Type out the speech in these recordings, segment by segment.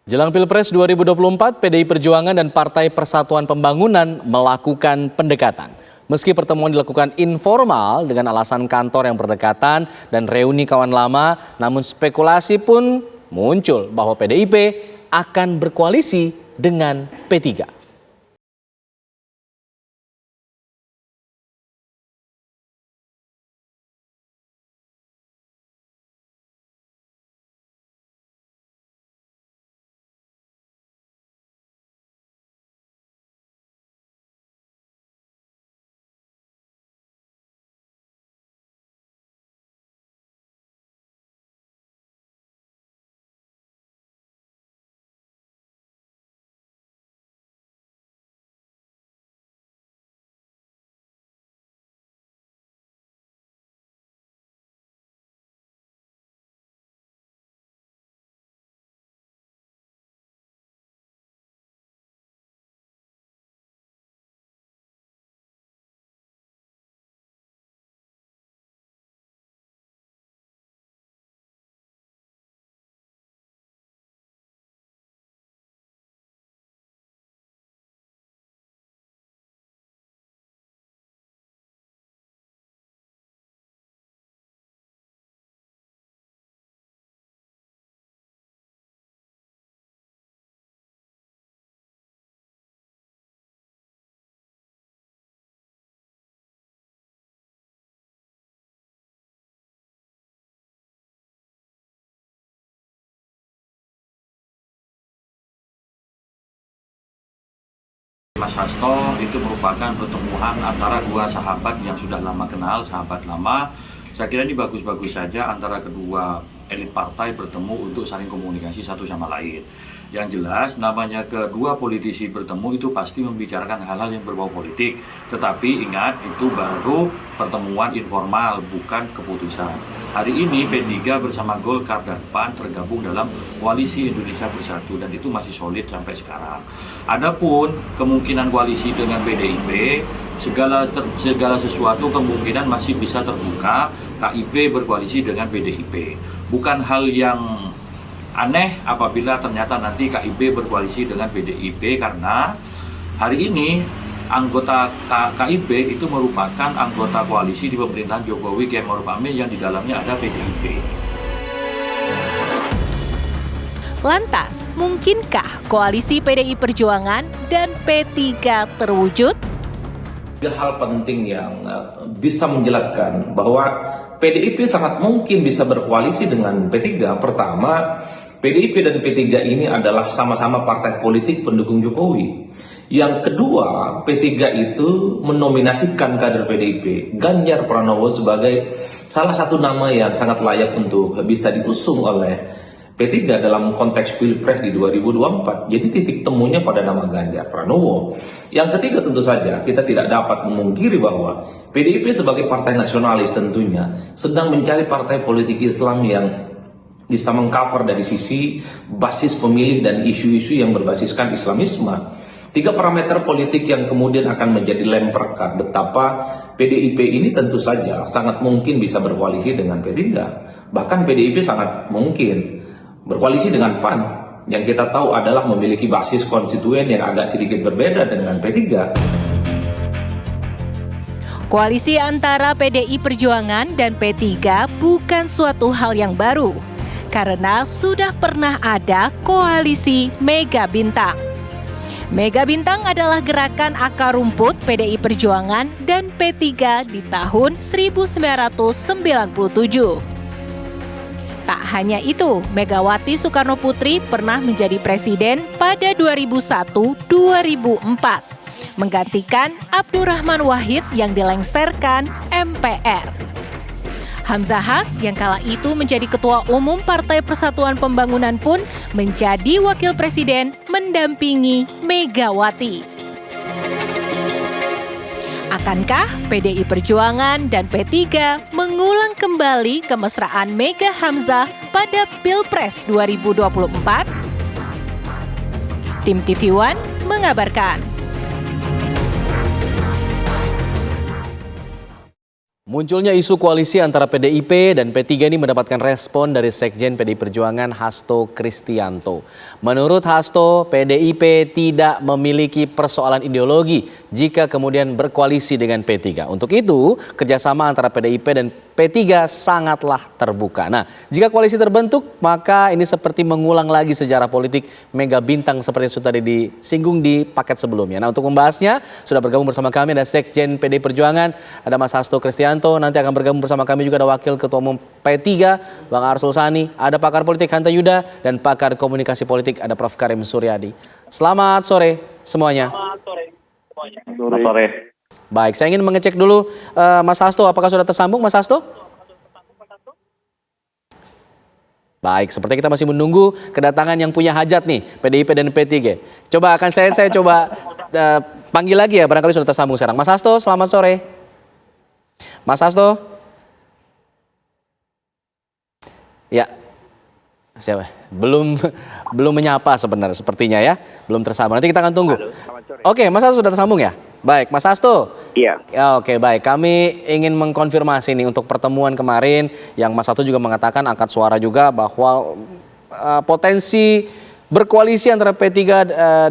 Jelang Pilpres 2024, PDI Perjuangan dan Partai Persatuan Pembangunan melakukan pendekatan. Meski pertemuan dilakukan informal dengan alasan kantor yang berdekatan dan reuni kawan lama, namun spekulasi pun muncul bahwa PDIP akan berkoalisi dengan P3. Mas Hasto itu merupakan pertemuan antara dua sahabat yang sudah lama kenal, sahabat lama. Saya kira ini bagus-bagus saja antara kedua elit partai bertemu untuk saling komunikasi satu sama lain. Yang jelas namanya kedua politisi bertemu itu pasti membicarakan hal-hal yang berbau politik. Tetapi ingat itu baru pertemuan informal, bukan keputusan. Hari ini P3 bersama Golkar dan PAN tergabung dalam Koalisi Indonesia Bersatu dan itu masih solid sampai sekarang. Adapun kemungkinan koalisi dengan PDIP, segala sesuatu kemungkinan masih bisa terbuka. KIP berkoalisi dengan PDIP. Bukan hal yang aneh apabila ternyata nanti KIP berkoalisi dengan PDIP karena hari ini anggota KIP itu merupakan anggota koalisi di pemerintahan Jokowi Kiai Ma'ruf Amin yang di dalamnya ada PDIP. Lantas, mungkinkah koalisi PDI Perjuangan dan P3 terwujud? Tiga hal penting yang bisa menjelaskan bahwa PDIP sangat mungkin bisa berkoalisi dengan P3. Pertama, PDIP dan P3 ini adalah sama-sama partai politik pendukung Jokowi. Yang kedua, P3 itu menominasikan kader PDIP, Ganjar Pranowo, sebagai salah satu nama yang sangat layak untuk bisa diusung oleh P3 dalam konteks Pilpres di 2024. Jadi titik temunya pada nama Ganjar Pranowo. Yang ketiga tentu saja kita tidak dapat memungkiri bahwa PDIP sebagai partai nasionalis tentunya sedang mencari partai politik Islam yang bisa mengcover dari sisi basis pemilih dan isu-isu yang berbasiskan Islamisme. Tiga parameter politik yang kemudian akan menjadi lem perekat betapa PDIP ini tentu saja sangat mungkin bisa berkoalisi dengan P3. Bahkan PDIP sangat mungkin berkoalisi dengan PAN yang kita tahu adalah memiliki basis konstituen yang agak sedikit berbeda dengan P3. Koalisi antara PDI Perjuangan dan P3 bukan suatu hal yang baru karena sudah pernah ada koalisi Mega Bintang. Mega Bintang adalah gerakan akar rumput PDI Perjuangan dan P3 di tahun 1997. Tak hanya itu, Megawati Soekarno Putri pernah menjadi presiden pada 2001-2004, menggantikan Abdurrahman Wahid yang dilengsarkan MPR. Hamzah Has yang kala itu menjadi Ketua Umum Partai Persatuan Pembangunan pun menjadi wakil presiden mendampingi Megawati. Akankah PDI Perjuangan dan P3 mengulang kembali kemesraan Mega Hamzah pada Pilpres 2024? Tim TV One mengabarkan. Munculnya isu koalisi antara PDIP dan P3 ini mendapatkan respon dari Sekjen PDI Perjuangan Hasto Kristianto. Menurut Hasto, PDIP tidak memiliki persoalan ideologi jika kemudian berkoalisi dengan P3. Untuk itu, kerjasama antara PDIP dan P3 sangatlah terbuka. Nah, jika koalisi terbentuk, maka ini seperti mengulang lagi sejarah politik mega bintang seperti yang sudah tadi disinggung di paket sebelumnya. Nah, untuk membahasnya, sudah bergabung bersama kami ada Sekjen PDI Perjuangan, ada Mas Hasto Kristianto, nanti akan bergabung bersama kami juga ada Wakil Ketua Umum P3, Bang Arsul Sani, ada pakar politik Hanta Yuda, dan pakar komunikasi politik ada Prof. Karim Suryadi. Selamat sore semuanya. Selamat sore. Baik, saya ingin mengecek dulu Mas Hasto, apakah sudah tersambung Mas Hasto? Baik, seperti kita masih menunggu kedatangan yang punya hajat nih, PDIP dan P3. Coba akan saya coba panggil lagi ya, barangkali sudah tersambung sekarang. Mas Hasto, selamat sore. Mas Hasto? Ya, siapa? Belum menyapa sepertinya ya, belum tersambung. Nanti kita akan tunggu. Oke, Mas Hasto sudah tersambung ya? Baik, Mas Hasto. Iya. Ya, oke, baik. Kami ingin mengkonfirmasi nih untuk pertemuan kemarin yang Mas Hasto juga mengatakan angkat suara juga bahwa potensi berkoalisi antara P3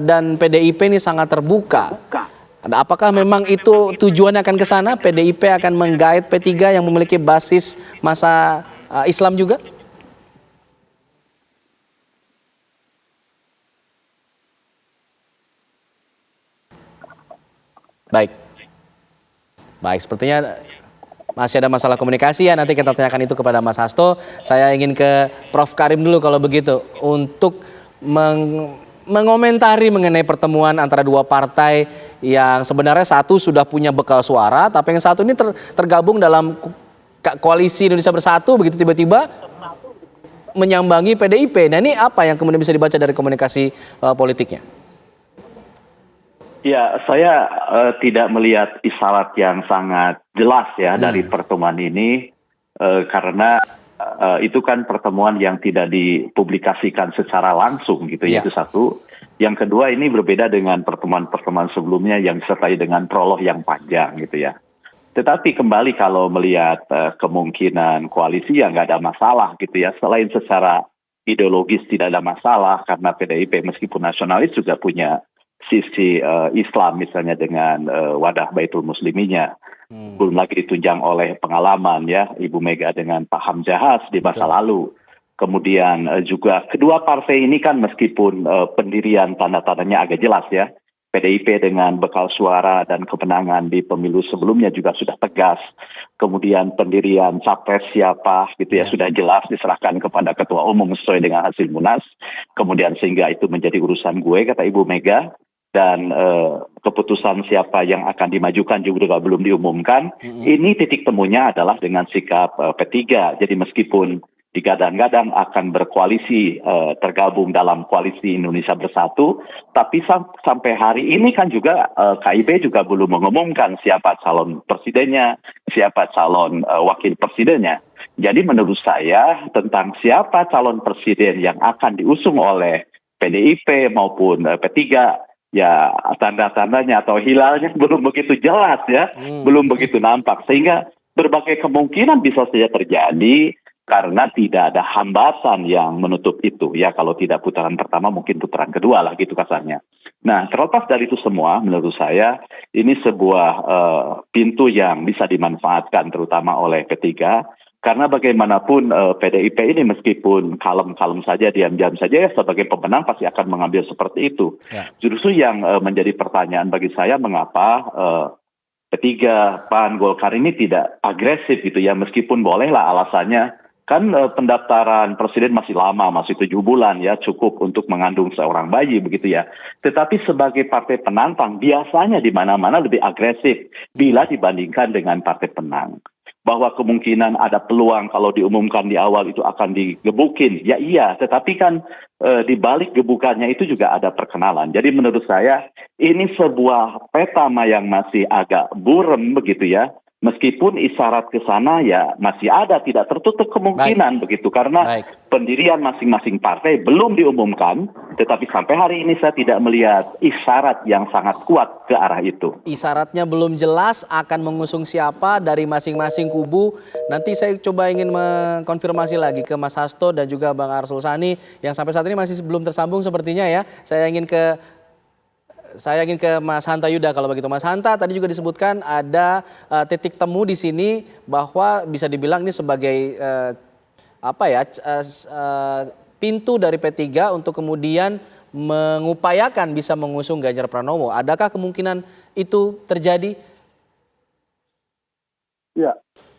dan PDIP ini sangat terbuka. Apakah memang itu tujuannya akan ke sana? PDIP akan menggait P3 yang memiliki basis masa Islam juga? Baik, sepertinya masih ada masalah komunikasi ya. Nanti kita tanyakan itu kepada Mas Hasto. Saya ingin ke Prof. Karim dulu kalau begitu untuk mengomentari mengenai pertemuan antara dua partai yang sebenarnya satu sudah punya bekal suara, tapi yang satu ini tergabung dalam koalisi Indonesia Bersatu, begitu tiba-tiba menyambangi PDIP. Nah, ini apa yang kemudian bisa dibaca dari komunikasi politiknya? Ya, saya tidak melihat isyarat yang sangat jelas ya dari pertemuan ini karena itu kan pertemuan yang tidak dipublikasikan secara langsung gitu ya, itu satu. Yang kedua, ini berbeda dengan pertemuan-pertemuan sebelumnya yang disertai dengan prolog yang panjang gitu ya. Tetapi kembali kalau melihat kemungkinan koalisi ya nggak ada masalah gitu ya. Selain secara ideologis tidak ada masalah karena PDIP meskipun nasionalis juga punya sisi Islam misalnya dengan wadah Baitul Musliminya. Belum lagi ditunjang oleh pengalaman ya Ibu Mega dengan Pak Hamzahas di masa lalu. Kemudian juga kedua partai ini kan meskipun pendirian tanda-tandanya agak jelas ya. PDIP dengan bekal suara dan kemenangan di pemilu sebelumnya juga sudah tegas. Kemudian pendirian capres siapa gitu ya sudah jelas diserahkan kepada ketua umum sesuai dengan hasil Munas. Kemudian sehingga itu menjadi urusan gue kata Ibu Mega. Dan keputusan siapa yang akan dimajukan juga belum diumumkan. Ini titik temunya adalah dengan sikap P3. Jadi meskipun digadang-gadang akan berkoalisi tergabung dalam koalisi Indonesia Bersatu, tapi sampai hari ini kan juga KIB juga belum mengumumkan siapa calon presidennya, siapa calon wakil presidennya. Jadi menurut saya tentang siapa calon presiden yang akan diusung oleh PDIP maupun P3, ya tanda-tandanya atau hilalnya belum begitu jelas ya, belum begitu nampak. Sehingga berbagai kemungkinan bisa saja terjadi karena tidak ada hambatan yang menutup itu. Ya kalau tidak putaran pertama mungkin putaran kedua lah gitu kasarnya. Nah terlepas dari itu semua menurut saya ini sebuah pintu yang bisa dimanfaatkan terutama oleh P3. Karena bagaimanapun PDIP ini meskipun kalem-kalem saja, diam-diam saja ya sebagai pemenang pasti akan mengambil seperti itu. Ya. Justru yang menjadi pertanyaan bagi saya mengapa P3, PAN, Golkar ini tidak agresif gitu ya. Meskipun bolehlah alasannya kan pendaftaran presiden masih lama, masih 7 bulan ya, cukup untuk mengandung seorang bayi begitu ya. Tetapi sebagai partai penantang biasanya di mana-mana lebih agresif bila dibandingkan dengan partai penang. Bahwa kemungkinan ada peluang kalau diumumkan di awal itu akan digebukin. Ya iya, tetapi kan di balik gebukannya itu juga ada perkenalan. Jadi menurut saya ini sebuah peta yang masih agak buram begitu ya. Meskipun isyarat ke sana ya masih ada, tidak tertutup kemungkinan begitu, karena pendirian masing-masing partai belum diumumkan, tetapi sampai hari ini saya tidak melihat isyarat yang sangat kuat ke arah itu. Isyaratnya belum jelas akan mengusung siapa dari masing-masing kubu. Nanti saya coba ingin mengkonfirmasi lagi ke Mas Hasto dan juga Bang Arsul Sani yang sampai saat ini masih belum tersambung sepertinya ya. Saya ingin ke Mas Hanta Yuda. Kalau begitu Mas Hanta, tadi juga disebutkan ada titik temu di sini bahwa bisa dibilang ini sebagai pintu dari P3 untuk kemudian mengupayakan bisa mengusung Ganjar Pranowo. Adakah kemungkinan itu terjadi? Ya,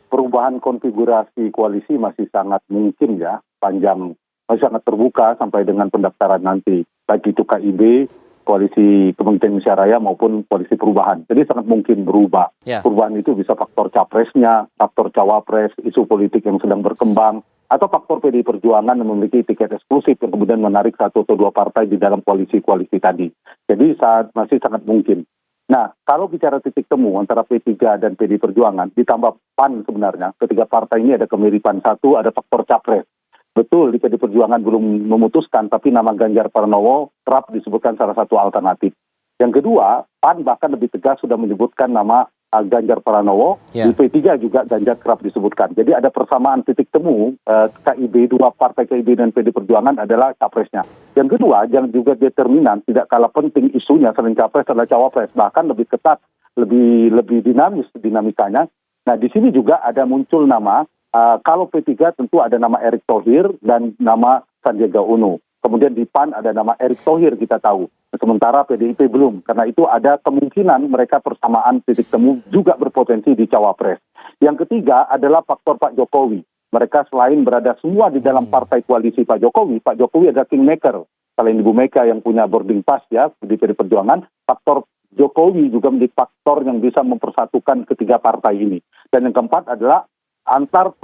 perubahan konfigurasi koalisi masih sangat mungkin ya, masih sangat terbuka sampai dengan pendaftaran nanti, baik itu KIB, Koalisi Kebangkitan Indonesia Raya maupun Koalisi Perubahan. Jadi sangat mungkin berubah. Perubahan itu bisa faktor capresnya, faktor cawapres, isu politik yang sedang berkembang, atau faktor PDI Perjuangan yang memiliki tiket eksklusif yang kemudian menarik satu atau dua partai di dalam koalisi-koalisi tadi. Jadi masih sangat mungkin. Nah, kalau bicara titik temu antara P3 dan PDI Perjuangan, ditambah PAN sebenarnya, ketiga partai ini ada kemiripan. Satu, ada faktor capres. Betul, di PDI Perjuangan belum memutuskan, tapi nama Ganjar Pranowo kerap disebutkan salah satu alternatif. Yang kedua, PAN bahkan lebih tegas sudah menyebutkan nama Ganjar Pranowo. Di P3 juga Ganjar kerap disebutkan. Jadi ada persamaan titik temu KIB, dua partai KIB dan PDI Perjuangan adalah capresnya. Yang kedua, yang juga determinan, tidak kalah penting isunya selain capres adalah cawapres. Bahkan lebih ketat, lebih dinamis dinamikanya. Nah, di sini juga ada muncul nama. Kalau P3 tentu ada nama Erick Thohir dan nama Sandiaga Uno. Kemudian di PAN ada nama Erick Thohir kita tahu. Sementara PDIP belum. Karena itu ada kemungkinan mereka persamaan titik temu juga berpotensi di cawapres. Yang ketiga adalah faktor Pak Jokowi. Mereka selain berada semua di dalam partai koalisi Pak Jokowi adalah kingmaker. Selain Ibu Mega yang punya boarding pass ya di PDI Perjuangan, faktor Jokowi juga menjadi faktor yang bisa mempersatukan ketiga partai ini. Dan yang keempat adalah antar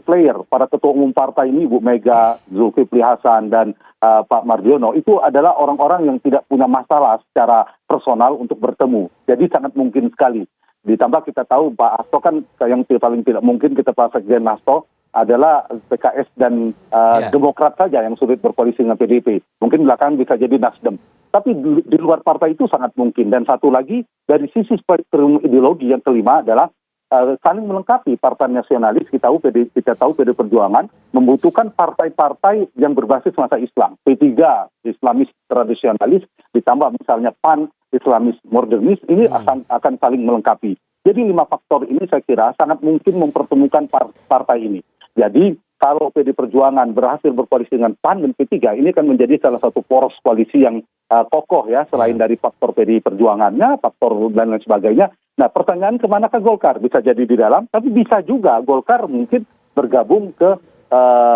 player, para ketua umum partai ini, Bu Mega, Zulkifli Hasan, dan Pak Mardiono, itu adalah orang-orang yang tidak punya masalah secara personal untuk bertemu. Jadi sangat mungkin sekali. Ditambah kita tahu Pak Hasto kan yang paling tidak mungkin kita Pak Sekjen Hasto adalah PKS dan Demokrat saja yang sulit berkoalisi dengan PDIP. Mungkin belakangan bisa jadi Nasdem. Tapi di luar partai itu sangat mungkin. Dan satu lagi, dari sisi spektrum ideologi yang kelima adalah saling melengkapi. Partai nasionalis kita tahu PDI Perjuangan membutuhkan partai-partai yang berbasis masa Islam. P3 Islamis tradisionalis ditambah misalnya PAN Islamis modernis, ini akan saling melengkapi. Jadi 5 faktor ini saya kira sangat mungkin mempertemukan partai ini. Jadi kalau PDI Perjuangan berhasil berkoalisi dengan PAN dan P3, ini akan menjadi salah satu poros koalisi yang kokoh ya, selain dari faktor PDI Perjuangannya, faktor dan lain sebagainya. Nah, pertanyaan kemanakah Golkar? Bisa jadi di dalam, tapi bisa juga Golkar mungkin bergabung ke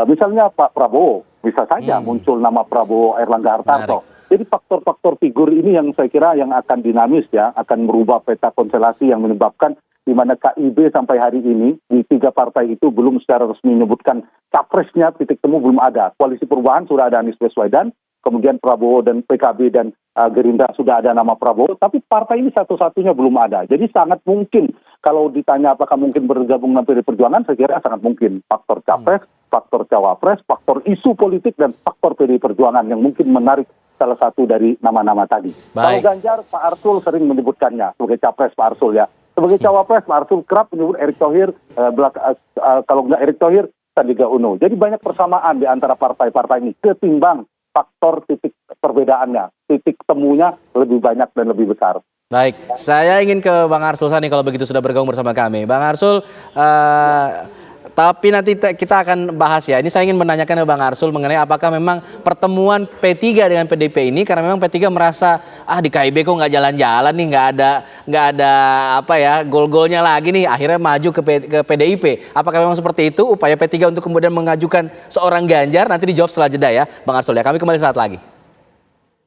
misalnya Pak Prabowo. Bisa saja muncul nama Prabowo Erlangga Hartarto. Jadi faktor-faktor figur ini yang saya kira yang akan dinamis ya, akan merubah peta konstelasi yang menyebabkan di mana KIB sampai hari ini di 3 partai itu belum secara resmi menyebutkan capresnya, titik temu belum ada. Koalisi Perubahan sudah ada Anies Baswedan, kemudian Prabowo dan PKB dan Gerindra sudah ada nama Prabowo, tapi partai ini satu-satunya belum ada. Jadi sangat mungkin kalau ditanya apakah mungkin bergabung dengan PDI Perjuangan, saya kira sangat mungkin. Faktor capres, faktor cawapres, faktor isu politik, dan faktor PDI Perjuangan yang mungkin menarik salah satu dari nama-nama tadi. Kalau Ganjar, Pak Arsul sering menyebutkannya sebagai capres Pak Arsul ya. Sebagai cawapres, Pak Arsul kerap menyebut Erick Thohir, kalau nggak Erick Thohir, Sandiaga Uno. Jadi banyak persamaan di antara partai-partai ini ketimbang faktor titik perbedaannya, titik temunya lebih banyak dan lebih besar. Baik, saya ingin ke Bang Arsul Sani kalau begitu sudah bergabung bersama kami. Bang Arsul, tapi nanti kita akan bahas ya. Ini saya ingin menanyakan ke Bang Arsul mengenai apakah memang pertemuan P3 dengan PDIP ini, karena memang P3 merasa di KIB kok nggak jalan-jalan nih, nggak ada apa ya gol-golnya lagi nih, akhirnya maju ke PDIP. Apakah memang seperti itu upaya P3 untuk kemudian mengajukan seorang Ganjar? Nanti dijawab setelah jeda ya, Bang Arsul ya. Kami kembali saat lagi.